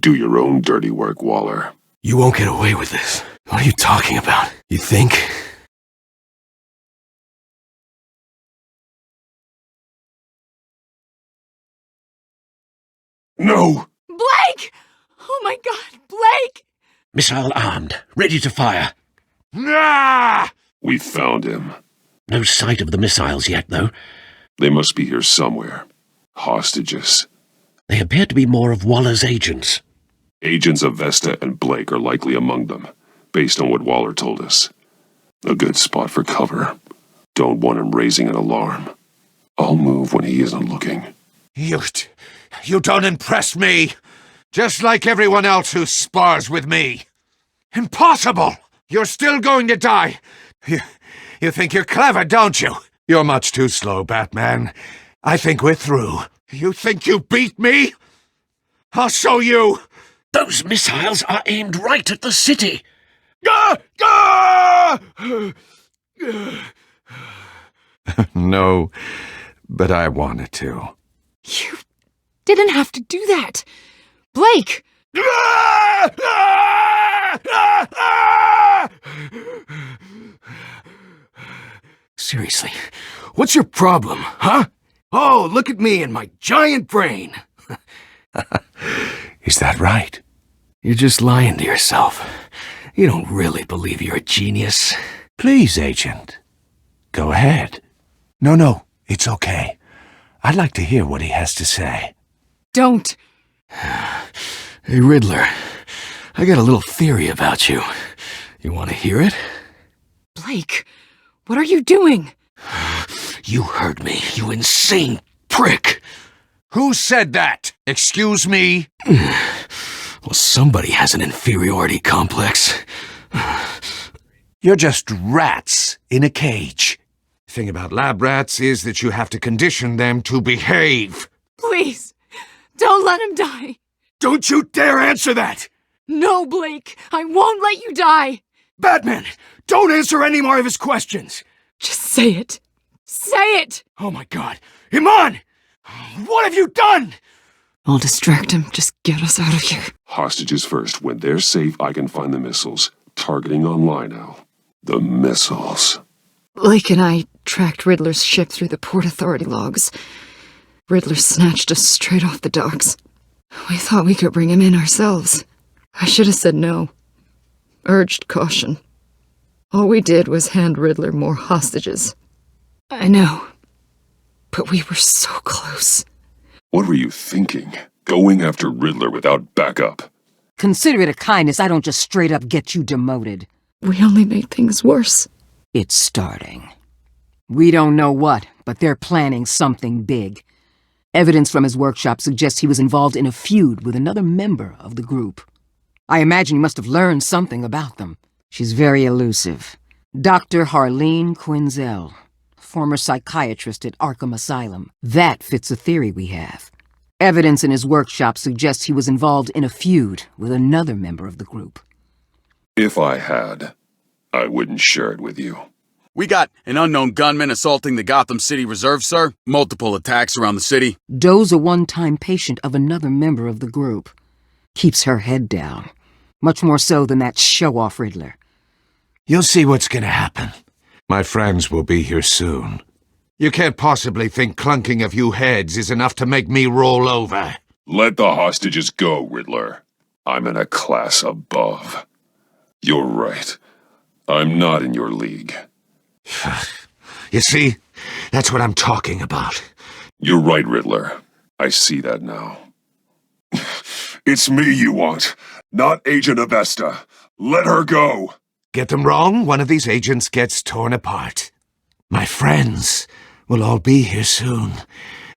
Do your own dirty work, Waller. You won't get away with this. What are you talking about? You think? No! Blake! Oh my God, Blake! Missile armed, ready to fire. Ah! We found him. No sight of the missiles yet, though. They must be here somewhere. Hostages. They appear to be more of Waller's agents. Agents of Vesta and Blake are likely among them, based on what Waller told us. A good spot for cover. Don't want him raising an alarm. I'll move when he isn't looking. You don't impress me. Just like everyone else who spars with me. Impossible! You're still going to die. You think you're clever, don't you? You're much too slow, Batman. I think we're through. You think you beat me? I'll show you! Those missiles are aimed right at the city. No, but I wanted to. You didn't have to do that. Blake! Seriously, what's your problem, huh? Oh, look at me and my giant brain. Is that right? You're just lying to yourself. You don't really believe you're a genius. Please, Agent. Go ahead. No, it's okay. I'd like to hear what he has to say. Don't. Hey, Riddler, I got a little theory about you. You want to hear it? Blake, what are you doing? You heard me, you insane prick! Who said that? Excuse me? Well, somebody has an inferiority complex. You're just rats in a cage. The thing about lab rats is that you have to condition them to behave. Please, don't let him die. Don't you dare answer that! No, Blake, I won't let you die. Batman, don't answer any more of his questions! Just say it. Say it! Oh my God. Iman! What have you done? I'll distract him. Just get us out of here. Hostages first. When they're safe, I can find the missiles. Targeting online now. The missiles. Blake and I tracked Riddler's ship through the Port Authority logs. Riddler snatched us straight off the docks. We thought we could bring him in ourselves. I should have said no. Urged caution. All we did was hand Riddler more hostages. I know. But we were so close. What were you thinking? Going after Riddler without backup? Consider it a kindness I don't just straight up get you demoted. We only made things worse. It's starting. We don't know what, but they're planning something big. Evidence from his workshop suggests he was involved in a feud with another member of the group. I imagine he must have learned something about them. She's very elusive. Dr. Harleen Quinzel, former psychiatrist at Arkham Asylum. That fits a theory we have. Evidence in his workshop suggests he was involved in a feud with another member of the group. If I had, I wouldn't share it with you. We got an unknown gunman assaulting the Gotham City Reserve, sir. Multiple attacks around the city. Doe's a one-time patient of another member of the group. Keeps her head down. Much more so than that show-off Riddler. You'll see what's gonna happen. My friends will be here soon. You can't possibly think clunking a few heads is enough to make me roll over. Let the hostages go, Riddler. I'm in a class above. You're right. I'm not in your league. You see? That's what I'm talking about. You're right, Riddler. I see that now. It's me you want, not Agent Avesta. Let her go. Get them wrong, one of these agents gets torn apart. My friends will all be here soon.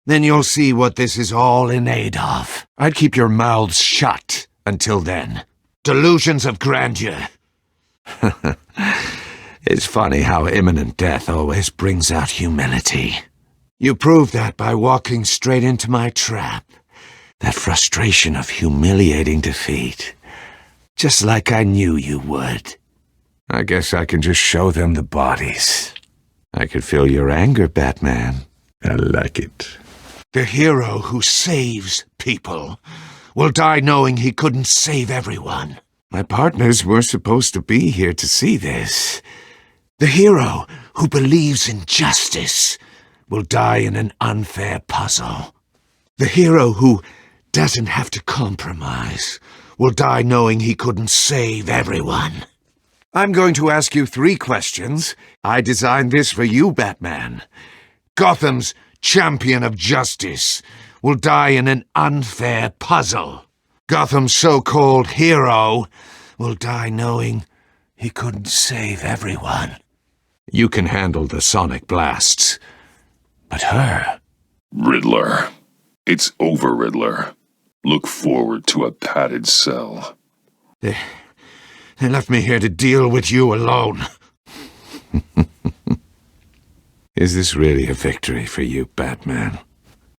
Then you'll see what this is all in aid of. I'd keep your mouths shut until then. Delusions of grandeur. It's funny how imminent death always brings out humility. You proved that by walking straight into my trap. That frustration of humiliating defeat. Just like I knew you would. I guess I can just show them the bodies. I could feel your anger, Batman. I like it. The hero who saves people will die knowing he couldn't save everyone. My partners were supposed to be here to see this. The hero who believes in justice will die in an unfair puzzle. The hero who doesn't have to compromise will die knowing he couldn't save everyone. I'm going to ask you 3 questions. I designed this for you, Batman. Gotham's champion of justice will die in an unfair puzzle. Gotham's so-called hero will die knowing he couldn't save everyone. You can handle the sonic blasts, but her... Riddler. It's over, Riddler. Look forward to a padded cell. They left me here to deal with you alone. Is this really a victory for you, Batman?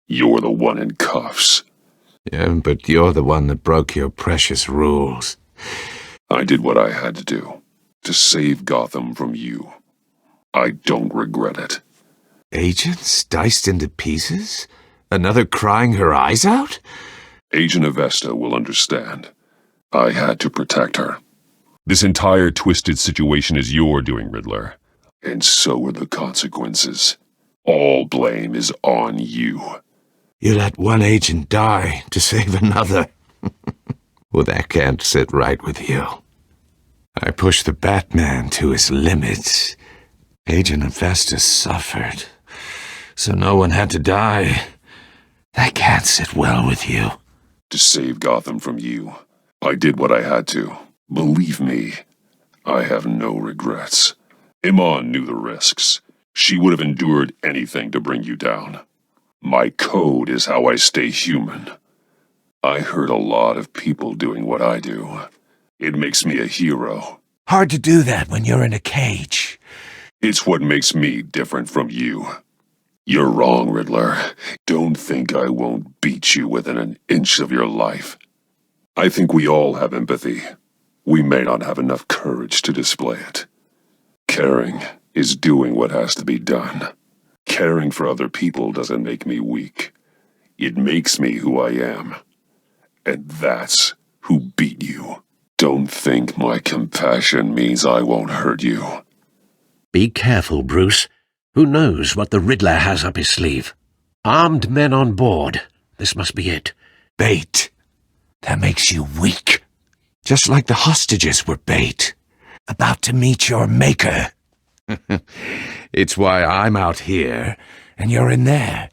You're the one in cuffs. Yeah, but you're the one that broke your precious rules. I did what I had to do, to save Gotham from you. I don't regret it. Agents diced into pieces? Another crying her eyes out? Agent Avesta will understand. I had to protect her. This entire twisted situation is your doing, Riddler. And so are the consequences. All blame is on you. You let one agent die to save another. Well, that can't sit right with you. I pushed the Batman to his limits. Agent Avesta suffered, so no one had to die. That can't sit well with you. To save Gotham from you, I did what I had to. Believe me, I have no regrets. Iman knew the risks. She would have endured anything to bring you down. My code is how I stay human. I hurt a lot of people doing what I do. It makes me a hero. Hard to do that when you're in a cage. It's what makes me different from you. You're wrong, Riddler. Don't think I won't beat you within an inch of your life. I think we all have empathy. We may not have enough courage to display it. Caring is doing what has to be done. Caring for other people doesn't make me weak. It makes me who I am. And that's who beat you. Don't think my compassion means I won't hurt you. Be careful, Bruce. Who knows what the Riddler has up his sleeve? Armed men on board. This must be it. Bait. That makes you weak. Just like the hostages were bait. About to meet your maker. It's why I'm out here, and you're in there.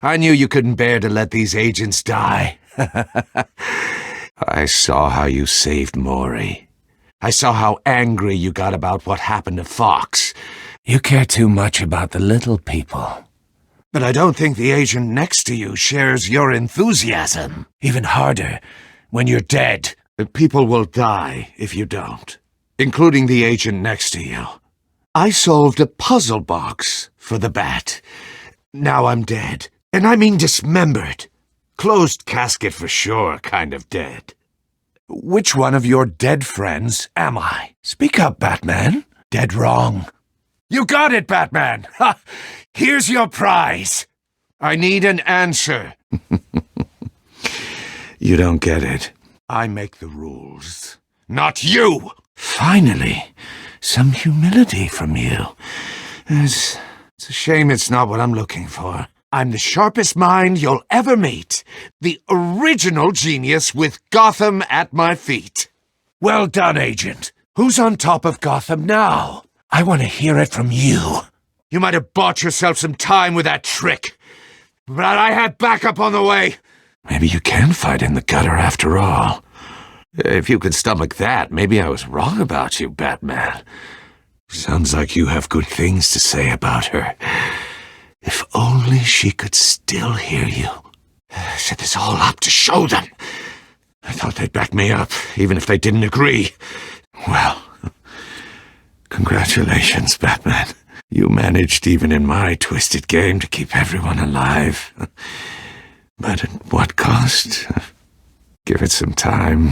I knew you couldn't bear to let these agents die. I saw how you saved Maury. I saw how angry you got about what happened to Fox. You care too much about the little people. But I don't think the agent next to you shares your enthusiasm. Even harder, when you're dead. The people will die if you don't, including the agent next to you. I solved a puzzle box for the Bat. Now I'm dead. And I mean dismembered. Closed casket for sure, kind of dead. Which one of your dead friends am I? Speak up, Batman. Dead wrong. You got it, Batman! Ha! Here's your prize. I need an answer. You don't get it. I make the rules. Not you! Finally, some humility from you. It's a shame it's not what I'm looking for. I'm the sharpest mind you'll ever meet. The original genius with Gotham at my feet. Well done, Agent. Who's on top of Gotham now? I want to hear it from you. You might have bought yourself some time with that trick, but I had backup on the way. Maybe you can fight in the gutter after all. If you could stomach that, maybe I was wrong about you, Batman. Sounds like you have good things to say about her. If only she could still hear you. Set this all up to show them. I thought they'd back me up, even if they didn't agree. Well, congratulations, Batman. You managed, even in my twisted game, to keep everyone alive. But at what cost? Give it some time.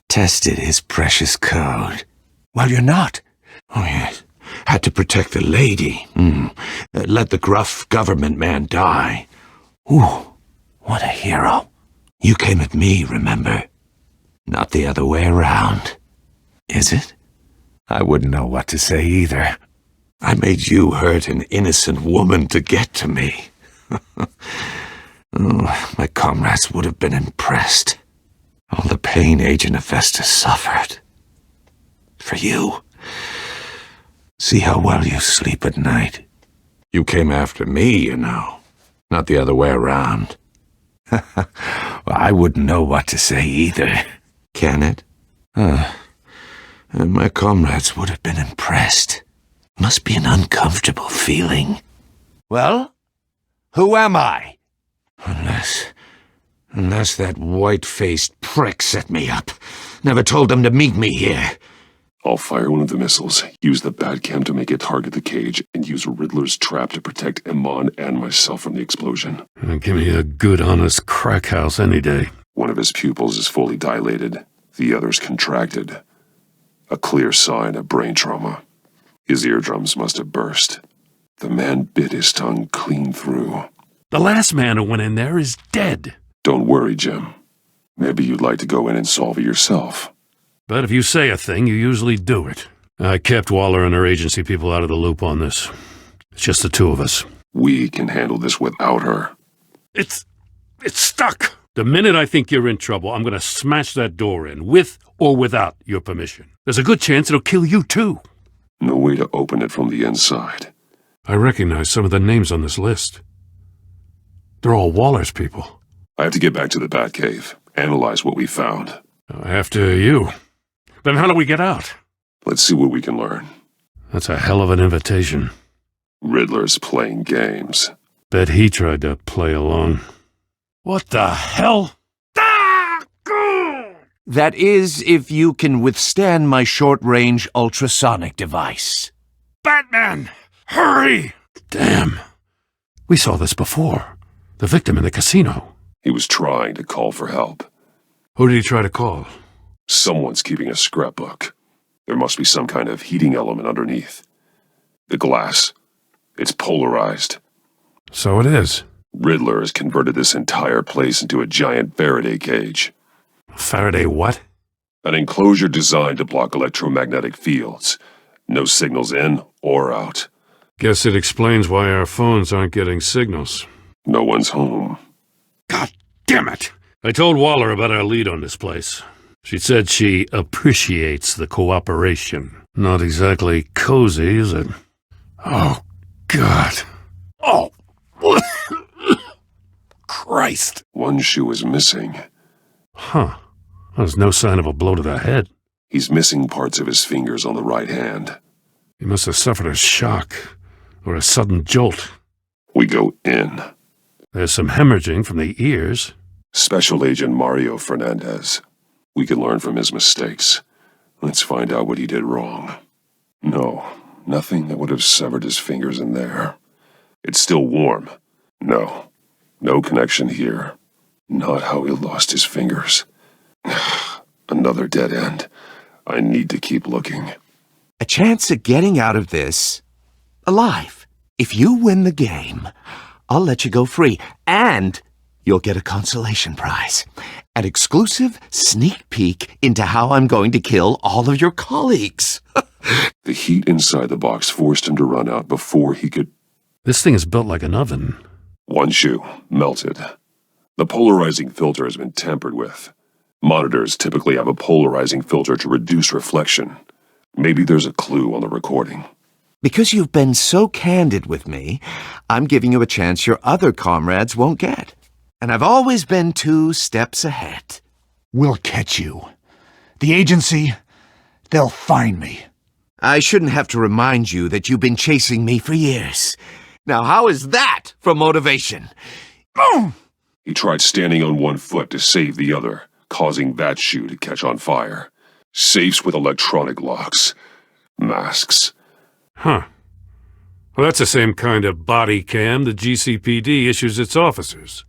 Tested his precious code. Well, you're not. Oh, yes. Had to protect the lady. Let the gruff government man die. Ooh, what a hero. You came at me, remember? Not the other way around. Is it? I wouldn't know what to say either. I made you hurt an innocent woman to get to me. Oh, my comrades would have been impressed. All the pain Agent Hephaestus suffered. For you. See how well you sleep at night. You came after me, you know. Not the other way around. Well, I wouldn't know what to say either. Can it? My comrades would have been impressed. Must be an uncomfortable feeling. Well, who am I? Unless that white-faced prick set me up. Never told them to meet me here. I'll fire one of the missiles, use the Batcam to make it target the cage, and use Riddler's trap to protect Iman and myself from the explosion. Give me a good, honest crack house any day. One of his pupils is fully dilated, the other's contracted. A clear sign of brain trauma. His eardrums must have burst. The man bit his tongue clean through. The last man who went in there is dead. Don't worry, Jim. Maybe you'd like to go in and solve it yourself. But if you say a thing, you usually do it. I kept Waller and her agency people out of the loop on this. It's just the two of us. We can handle this without her. It's stuck. The minute I think you're in trouble, I'm going to smash that door in, with or without your permission. There's a good chance it'll kill you, too. No way to open it from the inside. I recognize some of the names on this list. They're all Waller's people. I have to get back to the Batcave, analyze what we found. After you. Then how do we get out? Let's see what we can learn. That's a hell of an invitation. Riddler's playing games. Bet he tried to play along. What the hell? That is, if you can withstand my short-range ultrasonic device. Batman! Hurry! Damn. We saw this before. The victim in the casino. He was trying to call for help. Who did he try to call? Someone's keeping a scrapbook. There must be some kind of heating element underneath. The glass. It's polarized. So it is. Riddler has converted this entire place into a giant Faraday cage. Faraday what? An enclosure designed to block electromagnetic fields. No signals in or out. Guess it explains why our phones aren't getting signals. No one's home. God damn it! I told Waller about our lead on this place. She said she appreciates the cooperation. Not exactly cozy, is it? Oh, God. Oh! Christ! One shoe is missing. Huh. There's no sign of a blow to the head. He's missing parts of his fingers on the right hand. He must have suffered a shock, or a sudden jolt. We go in. There's some hemorrhaging from the ears. Special Agent Mario Fernandez. We can learn from his mistakes. Let's find out what he did wrong. No, nothing that would have severed his fingers in there. It's still warm. No, no connection here. Not how he lost his fingers. Another dead end. I need to keep looking. A chance at getting out of this alive. If you win the game, I'll let you go free, and you'll get a consolation prize. An exclusive sneak peek into how I'm going to kill all of your colleagues. The heat inside the box forced him to run out before he could... This thing is built like an oven. One shoe, melted. The polarizing filter has been tampered with. Monitors typically have a polarizing filter to reduce reflection. Maybe there's a clue on the recording. Because you've been so candid with me, I'm giving you a chance your other comrades won't get. And I've always been 2 steps ahead. We'll catch you. The agency, they'll find me. I shouldn't have to remind you that you've been chasing me for years. Now, how is that for motivation? He tried standing on one foot to save the other, causing that shoe to catch on fire. Safes with electronic locks. Masks. Huh. Well, that's the same kind of body cam the GCPD issues its officers.